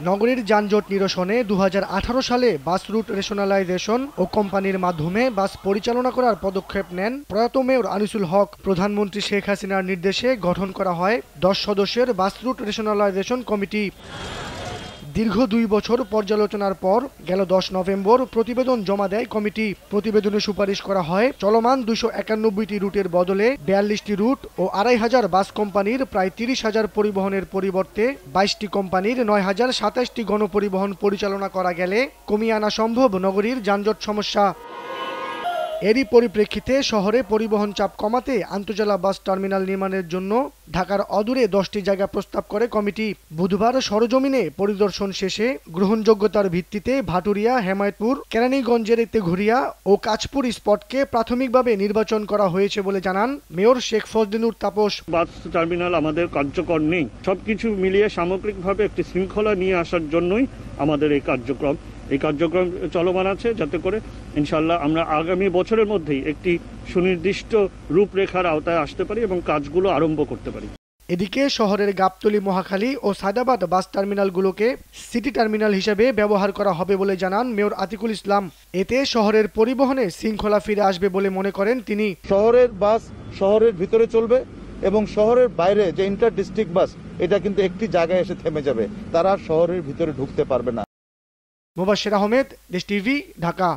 নগরীর যানজট নিরসনে ২০১৮ সালে বাস রুট রেশনালাইজেশন ও কোম্পানির মাধ্যমে বাস পরিচালনা করার পদক্ষেপ নেন প্রয়াত মেয়র আনিসুল হক। প্রধানমন্ত্রী শেখ হাসিনার নির্দেশে গঠন করা হয় ১০ সদস্যের বাস রুট রেশনালাইজেশন কমিটি। দীর্ঘ ২ বছর পর্যালোচনার পর গেল ১০ নভেম্বর প্রতিবেদন জমা দেয় কমিটি। প্রতিবেদনে সুপারিশ করা হয় চলমান ২৯১টি রুটের বদলে ৪২টি রুট ও ২৫০০ বাস কোম্পানির প্রায় ৩০,০০০ পরিবহনের পরিবর্তে ২২টি কোম্পানির ৯,০২৭টি গণপরিবহন পরিচালনা করা গেলে কমিয়ে আনা সম্ভব নগরীর যানজট সমস্যা। এরই পরিপ্রেক্ষিতে শহরে পরিবহন চাপ কমাতে আন্তজেলা বাস টার্মিনাল নির্মাণের জন্য ঢাকার অদূরে ১০টি জায়গা প্রস্তাব করে কমিটি। বুধবার সরজমিনে পরিদর্শন শেষে গ্রহণযোগ্যতার ভিত্তিতে ভাটুরিয়া, হেমায়েতপুর, কেরানীগঞ্জের তেঘুরিয়া ও কাঁচপুর স্পটকে প্রাথমিকভাবে নির্বাচন করা হয়েছে বলে জানান mayor Sheikh Fazlinur Taposh. Bus terminal আমাদের কার্যকর নেই, সবকিছু মিলিয়ে সামগ্রিকভাবে একটি শৃঙ্খলা নিয়ে আসার জন্যই আমাদের এই কার্যক্রম চলমান আছে, যাতে করে ইনশাল্লাহ আমরা আগামী বছরের মধ্যেই একটি সুনির্দিষ্ট রূপরেখার আওতায় আসতে পারি এবং কাজগুলো আরম্ভ করতে পারি। এদিকে শহরের গাবতলী, মহাখালী ও সায়দাবাদ বাস টার্মিনালগুলোকে সিটি টার্মিনাল হিসেবে ব্যবহার করা হবে বলে জানান মেয়র আতিকুল ইসলাম। এতে শহরের পরিবহনে শৃঙ্খলা ফিরে আসবে বলে মনে করেন তিনি। শহরের বাস শহরের ভিতরে চলবে এবং শহরের বাইরে যে ইন্টার ডিস্ট্রিক্ট বাস, এটা কিন্তু একটি জায়গায় এসে থেমে যাবে, তারা শহরের ভিতরে ঢুকতে পারবে না। মুবাশশির আহমেদ, দেশ টিভি, ঢাকা।